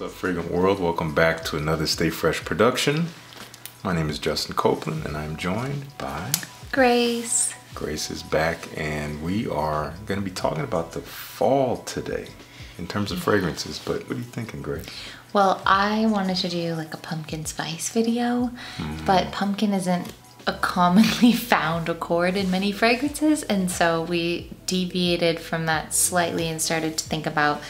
What's up, Fragrant World? Welcome back to another Stay Fresh production. My name is Justin Copeland and I'm joined by Grace. Grace is back and we are going to be talking about the fall today in terms of fragrances. But what are you thinking, Grace? Well, I wanted to do like a pumpkin spice video, but pumpkin isn't a commonly found accord in many fragrances, and so we deviated from that slightly and started to think about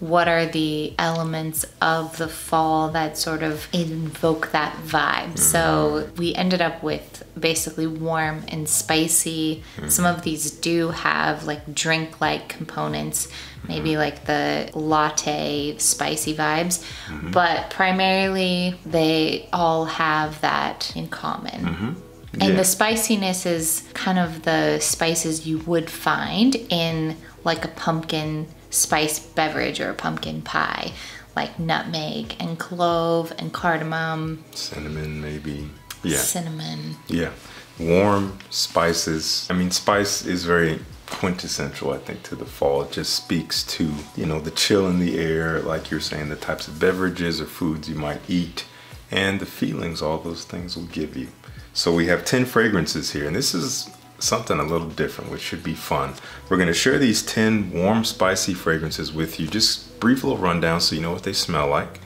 what are the elements of the fall that sort of invoke that vibe. So we ended up with basically warm and spicy. Some of these do have like drink-like components, maybe like the latte spicy vibes, but primarily they all have that in common. And the spiciness is kind of the spices you would find in like a pumpkin spice beverage or a pumpkin pie, like nutmeg and clove and cardamom. Cinnamon, maybe. Cinnamon. Yeah. Warm spices. I mean, spice is very quintessential, I think, to the fall. It just speaks to, you know, the chill in the air, like you're saying, the types of beverages or foods you might eat, and the feelings all those things will give you. So we have 10 fragrances here, and this is something a little different, which should be fun. We're going to share these 10 warm, spicy fragrances with you. Just brief little rundown so you know what they smell like.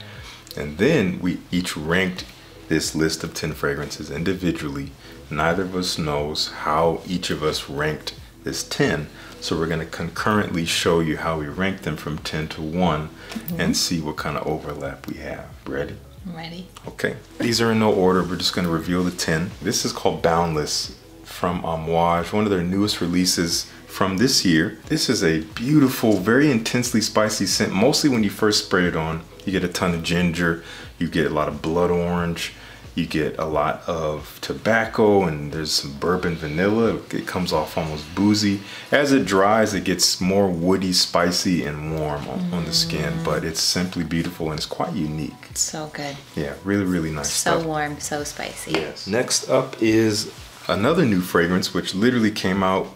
And then we each ranked this list of 10 fragrances individually. Neither of us knows how each of us ranked this 10. So we're going to concurrently show you how we ranked them from 10 to 1 and see what kind of overlap we have. Ready? I'm ready. Okay. These are in no order. We're just going to reveal the 10. This is called Boundless from Amouage, one of their newest releases from this year. This is a beautiful, very intensely spicy scent. Mostly when you first spray it on, you get a ton of ginger, you get a lot of blood orange, you get a lot of tobacco, and there's some bourbon vanilla. It comes off almost boozy. As it dries, it gets more woody, spicy, and warm on the skin, but it's simply beautiful and it's quite unique. It's so good. Yeah, really, really nice stuff. So warm, so spicy. Yes. Next up is another new fragrance, which literally came out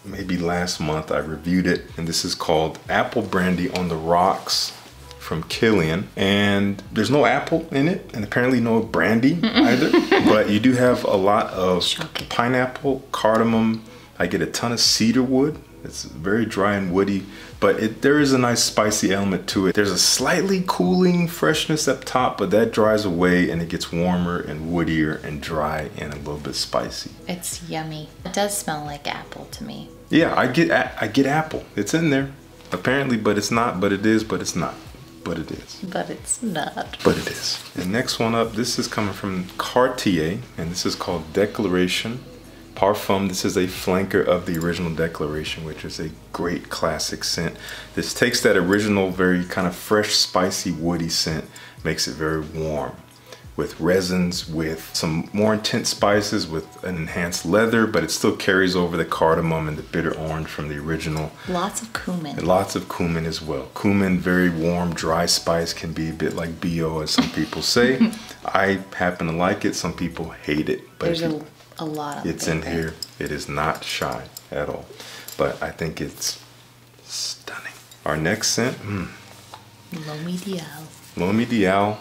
maybe last month. I reviewed it, and this is called Apple Brandy on the Rocks from Killian. And there's no apple in it, and apparently no brandy either, but you do have a lot of pineapple, cardamom. I get a ton of cedar wood. It's very dry and woody, but there is a nice spicy element to it. There's a slightly cooling freshness up top, but that dries away and it gets warmer and woodier and dry and a little bit spicy. It's yummy. It does smell like apple to me. Yeah, I get apple. It's in there, apparently, but it's not, but it is, but it's not. But it is. But it's not. But it is. And next one up, this is coming from Cartier, and this is called Declaration Parfum. This is a flanker of the original Declaration, which is a great classic scent. This takes that original, very kind of fresh, spicy, woody scent, makes it very warm, with resins, with some more intense spices, with an enhanced leather, but it still carries over the cardamom and the bitter orange from the original. Lots of cumin. And lots of cumin as well. Cumin, very warm, dry spice, can be a bit like BO, as some people say. I happen to like it. Some people hate it. But there's a lot of it's in here. It is not shy at all. But I think it's stunning. Our next scent, L'Homme Ideal. L'Homme Ideal.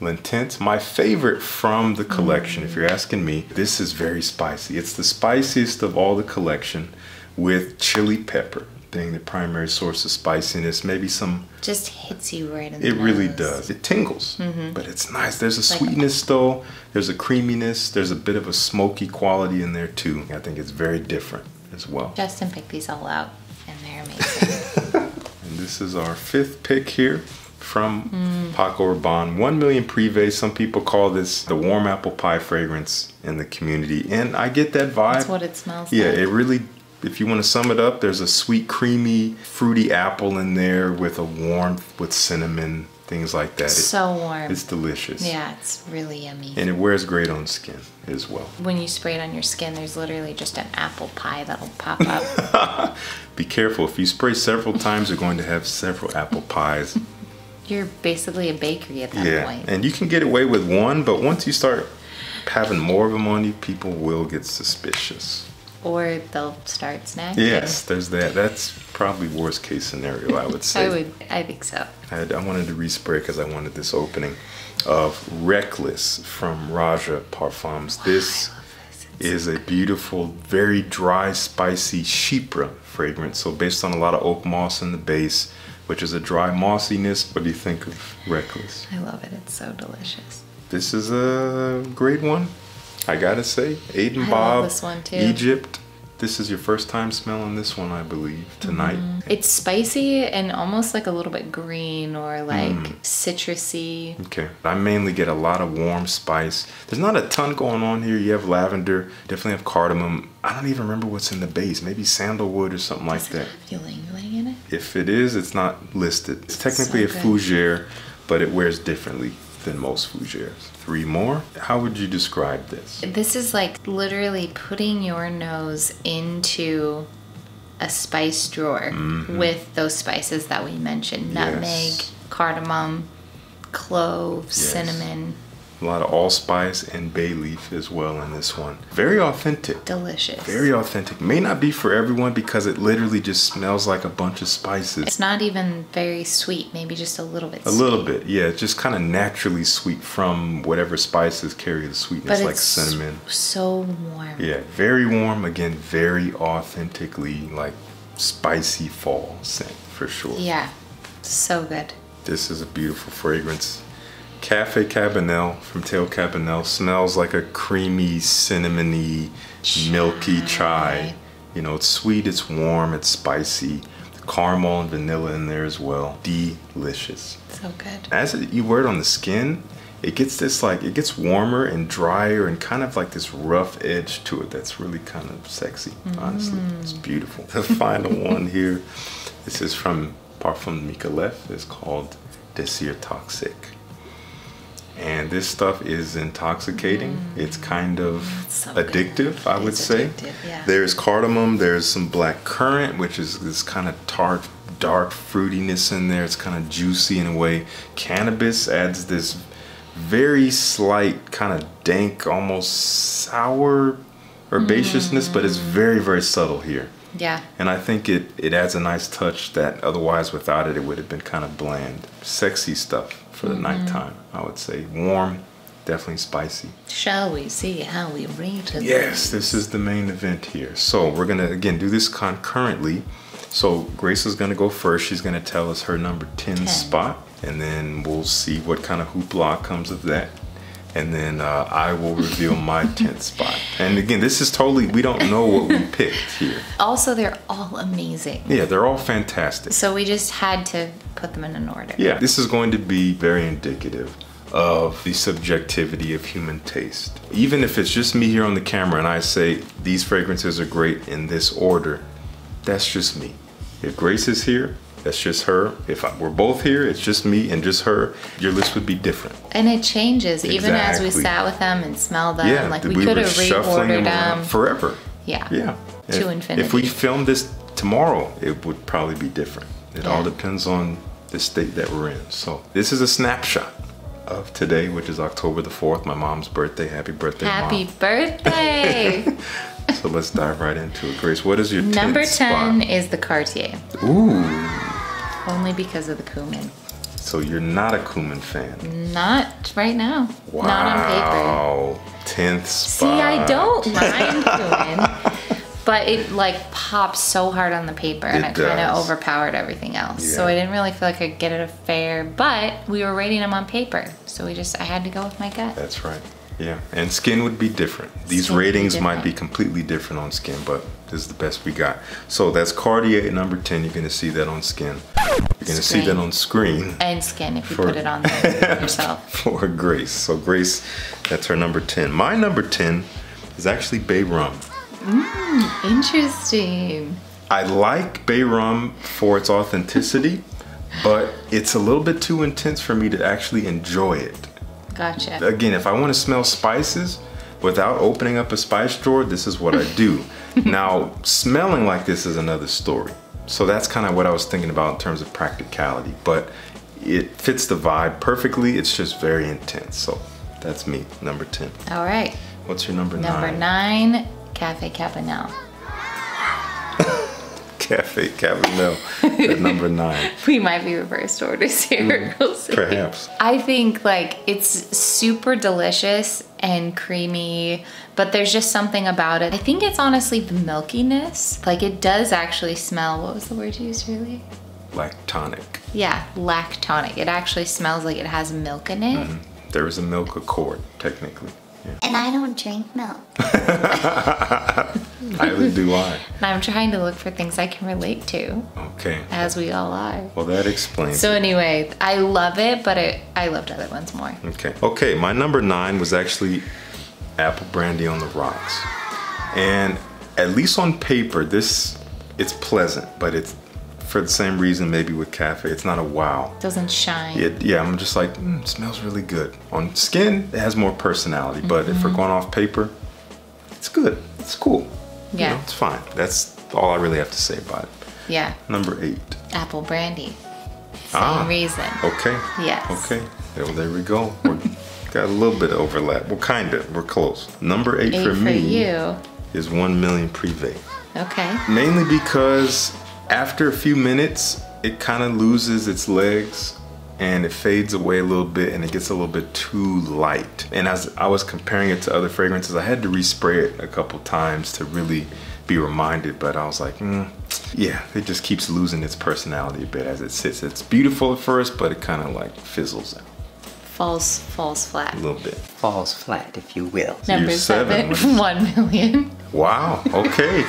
L'Intense, my favorite from the collection, if you're asking me. This is very spicy. It's the spiciest of all the collection, with chili pepper being the primary source of spiciness. Maybe some... Just hits you right in the nose. It really does. It tingles, but it's nice. There's a sweetness though. There's a creaminess. There's a bit of a smoky quality in there too. I think it's very different as well. Justin picked these all out and they're amazing. And this is our 5th pick here from Paco Rabanne. 1 million Privé. Some people call this the warm apple pie fragrance in the community, and I get that vibe. That's what it smells like. Yeah, it really, if you want to sum it up, there's a sweet, creamy, fruity apple in there with a warmth, with cinnamon, things like that. So warm. It's delicious. Yeah, it's really yummy. And it wears great on skin as well. When you spray it on your skin, there's literally just an apple pie that'll pop up. Be careful. If you spray several times, you're going to have several apple pies. You're basically a bakery at that point. And you can get away with one, but once you start having more of them on you, people will get suspicious. or they'll start snacking. Yes, there's that. That's probably worst case scenario, I would say. I think so. I wanted to respray because I wanted this opening of Reckless from Raja Parfums. This is a beautiful, very dry, spicy Chypre fragrance. So based on a lot of oak moss in the base, which is a dry mossiness. What do you think of Reckless? I love it. It's so delicious. This is a great one, I gotta say. Aiden I Bob, love this one too. Egypt. This is your first time smelling this one, I believe, tonight. It's spicy and almost like a little bit green or like citrusy. Okay, I mainly get a lot of warm spice. There's not a ton going on here. You have lavender, definitely have cardamom. I don't even remember what's in the base. Maybe sandalwood or something like that. Does it have ylang ylang in it? If it is, it's not listed. It's technically So a good. fougere, but it wears differently than most fougeres. 3 more. How would you describe this? This is like literally putting your nose into a spice drawer with those spices that we mentioned. Nutmeg, Yes. cardamom, cloves, Yes. cinnamon. A lot of allspice and bay leaf as well in this one. Very authentic. Delicious. Very authentic. May not be for everyone because it literally just smells like a bunch of spices. It's not even very sweet, maybe just a little bit A sweet. little bit, yeah. Just kind of naturally sweet from whatever spices carry the sweetness, But like it's cinnamon. so warm. Yeah, very warm. Again, very authentically like spicy fall scent for sure. Yeah, so good. This is a beautiful fragrance. Cafe Cabanel from Tail Cabanel smells like a creamy, cinnamony, milky chai. You know, it's sweet, it's warm, it's spicy. Caramel and vanilla in there as well. Delicious. So good. As you wear it on the skin, it gets this like, it gets warmer and drier and kind of like this rough edge to it that's really kind of sexy, honestly. It's beautiful. The final one here, this is from Parfum Micallef. It's called Désir Toxique. And this stuff is intoxicating. It's kind of so good. addictive, I would It's say. addictive, yeah. There's cardamom, there's some black currant, which is this kind of tart, dark fruitiness in there. It's kind of juicy in a way. Cannabis adds this very slight, kind of dank, almost sour herbaceousness, but it's very, very subtle here. Yeah. And I think it adds a nice touch that otherwise without it, it would have been kind of bland. Sexy stuff for the nighttime, I would say. Warm, definitely spicy. Shall we see how we rate it? Yes, this is the main event here. So we're gonna, again, do this concurrently. So Grace is gonna go first. She's gonna tell us her number 10 spot. And then we'll see what kind of hoopla comes of that. And then I will reveal my 10th spot. And again, this is totally, we don't know what we picked here. Also, they're all amazing. Yeah, they're all fantastic. So we just had to put them in an order. Yeah, this is going to be very indicative of the subjectivity of human taste. Even if it's just me here on the camera and I say these fragrances are great in this order, that's just me. If Grace is here, that's just her. If we're both here, it's just me and just her, your list would be different. And it changes even as we Exactly. sat with them and smelled them. Yeah, Like we were could have shuffling reordered around them. forever. Yeah. Yeah. To infinity. If we filmed this tomorrow, it would probably be different. It all Yeah. depends on the state that we're in. So this is a snapshot of today, which is October the 4th, my mom's birthday. Happy birthday, Happy Mom. birthday! So let's dive right into it. Grace, what is your 10th Number 10 spot? is the Cartier. Ooh. Only because of the cumin. So you're not a cumin fan. Not right now. Wow. Not on paper. 10th spot. See, I don't mind cumin, but it like pops so hard on the paper and It it kind of does. overpowered everything else. So Yeah. I didn't really feel like I could get it a fair, but we were rating them on paper. So I had to go with my gut. That's right. Yeah, and skin would be different. These Skin would be ratings might different. be completely different on skin, but this is the best we got. So that's Cartier number 10. You're gonna see that on skin. You're gonna see that on screen And skin if you For- put it on there yourself. for Grace. So Grace, that's her number 10. My number 10 is actually Bay Rum. Interesting. I like Bay Rum for its authenticity, but it's a little bit too intense for me to actually enjoy it. Gotcha. Again, if I want to smell spices without opening up a spice drawer, this is what I do. Now, smelling like this is another story. So that's kind of what I was thinking about in terms of practicality, but it fits the vibe perfectly. It's just very intense. So that's me, number 10. All right. What's your number 9? Number 9, Cafe Cabanel. Cafe Caramel at number 9. We might be reversed orders here. We'll see. Perhaps. I think like it's super delicious and creamy, but there's just something about it. I think it's honestly the milkiness. Like it does actually smell, what was the word you used really? Lactonic. Yeah, lactonic. It actually smells like it has milk in it. There is a milk accord, technically. Yeah. And I don't drink milk. Neither do I. And I'm trying to look for things I can relate to, Okay. as we all are. Well, that explains So it. anyway, I love it, but I loved other ones more. Okay. Okay, my number 9 was actually apple brandy on the rocks. And at least on paper, it's pleasant, but it's for the same reason maybe with cafe, it's not a wow. Doesn't shine. Yeah, I'm just like, it smells really good. On skin, it has more personality, but if we're going off paper, it's good. It's cool. Yeah. You know, it's fine. That's all I really have to say about it. Yeah. Number 8. Apple brandy. Same reason. Okay. Yes. Okay. Well, there we go. Got a little bit of overlap. Well, kind of. We're close. Number 8 for me you. is 1 million Privé. Okay. Mainly because after a few minutes, it kind of loses its legs and it fades away a little bit and it gets a little bit too light. And as I was comparing it to other fragrances, I had to respray it a couple times to really be reminded, but I was like, yeah, it just keeps losing its personality a bit as it sits. It's beautiful at first, but it kind of like fizzles out. Falls flat. A little bit. Falls flat, if you will. Number You're 7, seven. 1 million. Wow, okay.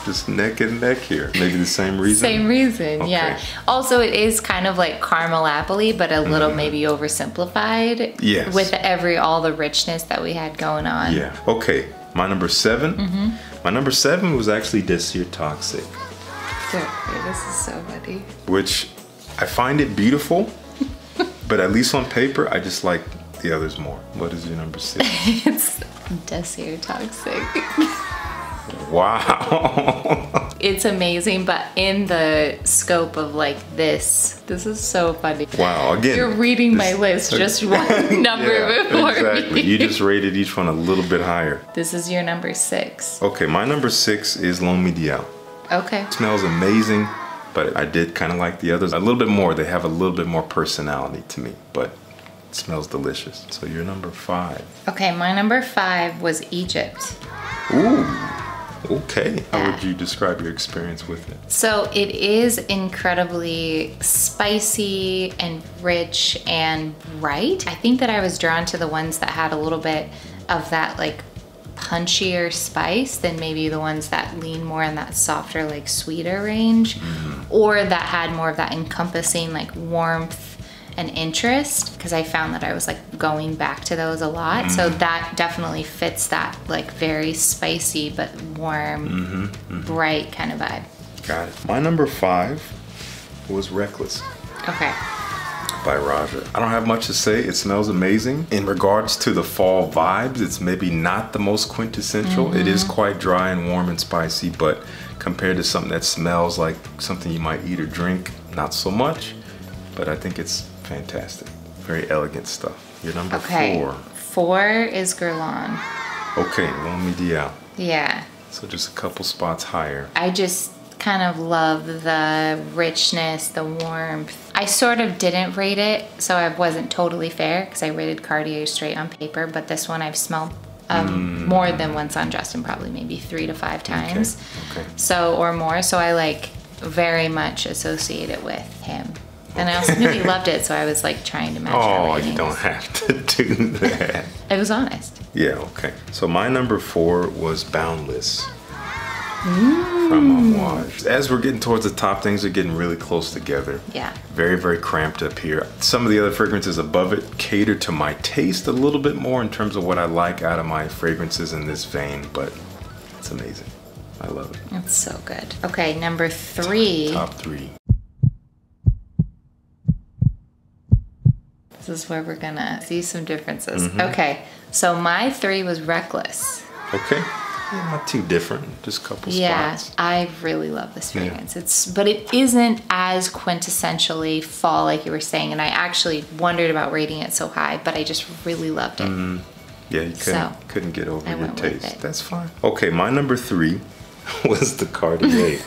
Just neck and neck here. Maybe the same reason? Same reason, Okay. yeah. Also, it is kind of like caramel apple-y, but a little maybe oversimplified. Yes. With all the richness that we had going on. Yeah, okay. My number 7? My number 7 was actually Desir Toxic, This is so funny. which I find it beautiful, but at least on paper, I just like the others more. What is your number 6? It's Desir Toxic. Wow. It's amazing, but in the scope of like this is so funny. Wow, again. You're reading my list just one number Yeah, before exactly. me. You just rated each one a little bit higher. This is your number 6. Okay, my number 6 is L'Homme Ideal. Okay. Smells amazing, but I did kind of like the others a little bit more. They have a little bit more personality to me, but it smells delicious. So you're number 5. Okay, my number 5 was Egypt. Ooh, okay. How Yeah. would you describe your experience with it? So it is incredibly spicy and rich and bright. I think that I was drawn to the ones that had a little bit of that like punchier spice than maybe the ones that lean more in that softer, like sweeter range, or that had more of that encompassing like warmth and interest, because I found that I was like going back to those a lot. So that definitely fits that like very spicy but warm, bright kind of vibe. Got it. My number 5 was Reckless Okay. by Raja. I don't have much to say. It smells amazing. In regards to the fall vibes, it's maybe not the most quintessential. It is quite dry and warm and spicy, but compared to something that smells like something you might eat or drink, not so much. But I think it's fantastic. Very elegant stuff. Your number 4. 4 is Guerlain. Okay, L'Homme Ideal. Yeah. So just a couple spots higher. I just kind of love the richness, the warmth. I sort of didn't rate it, so I wasn't totally fair because I rated Cartier straight on paper, but this one I've smelled more than once on Justin, probably maybe 3 to 5 times. Okay. So, or more. So I like very much associate it with him. And I also knew he loved it, so I was like trying to match our Oh, ratings. you don't have to do that. It was honest. Yeah, okay. So my number 4 was Boundless from Amouage. As we're getting towards the top, things are getting really close together. Yeah. Very, very cramped up here. Some of the other fragrances above it cater to my taste a little bit more in terms of what I like out of my fragrances in this vein, but it's amazing. I love it. It's so good. Okay, number 3. Top 3. This is where we're gonna see some differences. Okay, so my 3 was Reckless. Okay. Yeah, not too different. Just a couple Yeah, spots. I really love this Yeah. fragrance. But it isn't as quintessentially fall like you were saying, and I actually wondered about rating it so high, but I just really loved it. Yeah, you So, couldn't get over I your went with taste. it. That's fine. Okay, my number 3 was the Cartier.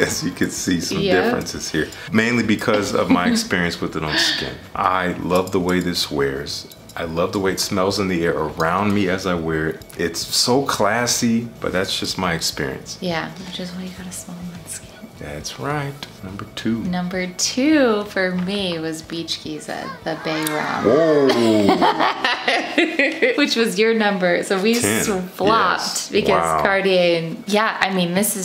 As you can see some differences here. Mainly because of my experience with it on skin. I love the way this wears. I love the way it smells in the air around me as I wear it. It's so classy, but that's just my experience. Yeah, which is why you gotta smell on skin. That's right. Number 2. Number 2 for me was Beach Giza, the Bay Rum. Whoa! Which was your number. So we 10. flopped Yes. because Wow. Cartier and I mean, this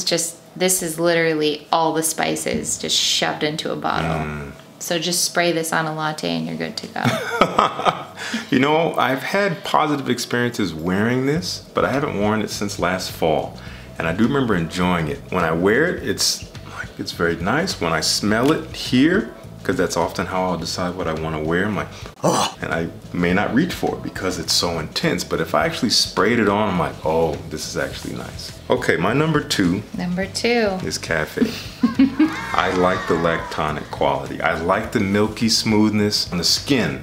is literally all the spices just shoved into a bottle. So just spray this on a latte and you're good to go. You know, I've had positive experiences wearing this, but I haven't worn it since last fall. And I do remember enjoying it. When I wear it, it's very nice. When I smell it here, because that's often how I'll decide what I want to wear, I'm like, oh, and I may not reach for it because it's so intense. But if I actually sprayed it on, I'm like, oh, this is actually nice. Okay, my number 2. Number 2. Is Cafe. I like the lactonic quality. I like the milky smoothness on the skin.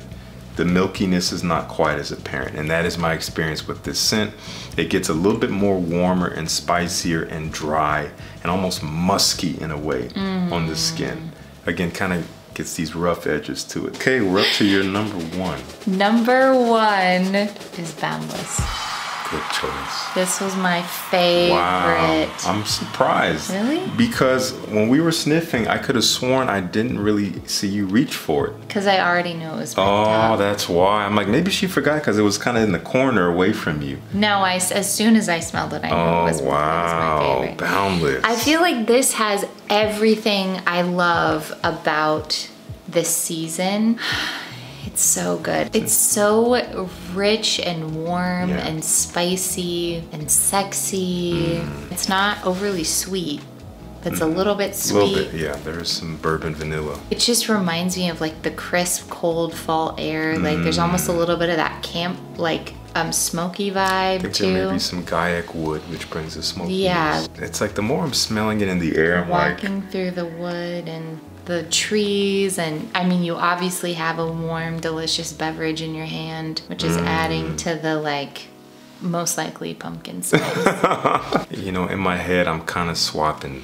The milkiness is not quite as apparent, and that is my experience with this scent. It gets a little bit more warmer and spicier and dry and almost musky in a way on the skin. Again, kind of gets these rough edges to it. Okay, we're up to your number 1. Number 1 is Boundless. Good choice. This was my favorite. Wow, I'm surprised. Really? Because when we were sniffing, I could have sworn I didn't really see you reach for it. Because I already knew it was picked Oh, up. that's why. I'm like, maybe she forgot because it was kind of in the corner away from you. No, as soon as I smelled it, I knew it was my favorite. Boundless. I feel like this has everything I love about this season. It's so good. It's so rich and warm and spicy and sexy. It's not overly sweet. It's a little bit sweet. A little bit, yeah. There's some bourbon vanilla. It just reminds me of like the crisp, cold fall air. Like there's almost a little bit of that camp, like smoky vibe I think too. there may be some Gaiac wood, which brings a smokiness. Yeah. It's like the more I'm smelling it in the air, I'm Walking through the wood and the trees, and I mean, you obviously have a warm, delicious beverage in your hand, which is adding to the most likely pumpkin spice. You know, in my head, I'm kind of swapping.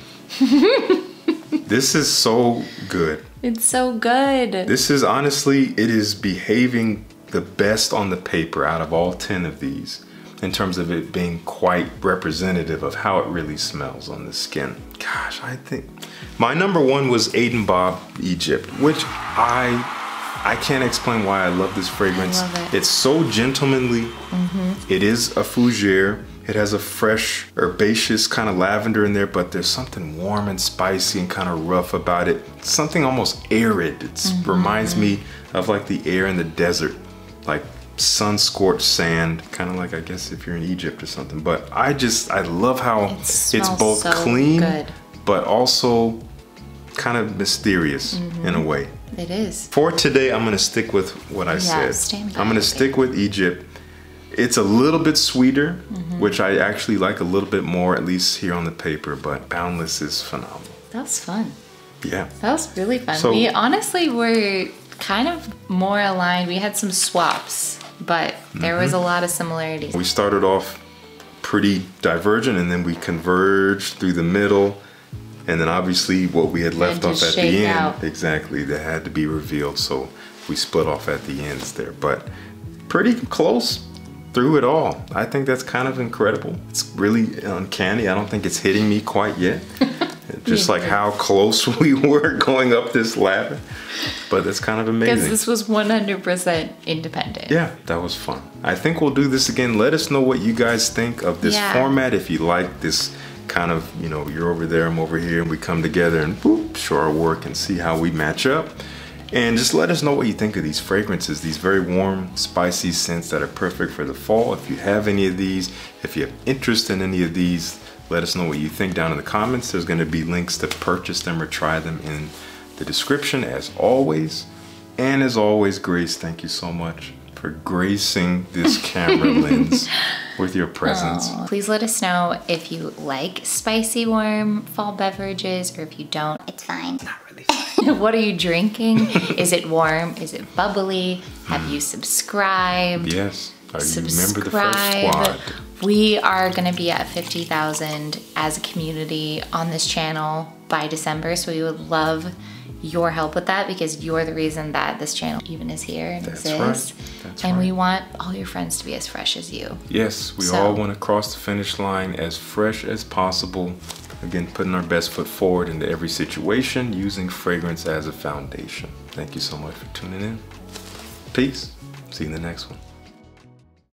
This is so good. It's so good. This is honestly, it is behaving the best on the paper out of all 10 of these in terms of it being quite representative of how it really smells on the skin. Gosh, I think my number 1 was Aiden Bob Egypt, which I can't explain why I love this fragrance. I love it. It's so gentlemanly. It is a fougere. It has a fresh, herbaceous kind of lavender in there, but there's something warm and spicy and kind of rough about it. It's something almost arid. It reminds me of like the air in the desert, like sun-scorched sand, kind of like, I guess, if you're in Egypt or something. But I love how it's both so clean, good. but also kind of mysterious in a way. It is. For today, I'm gonna stick with what I said. I'm gonna stick with Egypt. It's a little bit sweeter, which I actually like a little bit more, at least here on the paper, but Boundless is phenomenal. That was fun. Yeah. That was really fun. So- We honestly were kind of more aligned. We had some swaps, but there was a lot of similarities. We started off pretty divergent and then we converged through the middle. And then obviously what we had left to off at the shake end, out. exactly, that had to be revealed. So we split off at the ends there, but pretty close through it all. I think that's kind of incredible. It's really uncanny. I don't think it's hitting me quite yet. Just like how close we were going up this ladder. But that's kind of amazing. Because this was 100% independent. Yeah, that was fun. I think we'll do this again. Let us know what you guys think of this format. If you like this kind of, you know, you're over there, I'm over here, and we come together and boop, show our work and see how we match up. And just let us know what you think of these fragrances, these very warm, spicy scents that are perfect for the fall. If you have any of these, if you have interest in any of these, let us know what you think down in the comments. There's going to be links to purchase them or try them in the description as always. And as always, Grace, thank you so much for gracing this camera lens with your presence. Please let us know if you like spicy, warm fall beverages, or if you don't, it's fine. Not really fine. What are you drinking? Is it warm? Is it bubbly? Have you subscribed? Yes. Are you a member of the first squad? We are going to be at 50,000 as a community on this channel by December, so we would love your help with that because you're the reason that this channel even is here and exists. And we want all your friends to be as fresh as you. Yes, we all want to cross the finish line as fresh as possible. Again, putting our best foot forward into every situation, using fragrance as a foundation. Thank you so much for tuning in. Peace. See you in the next one.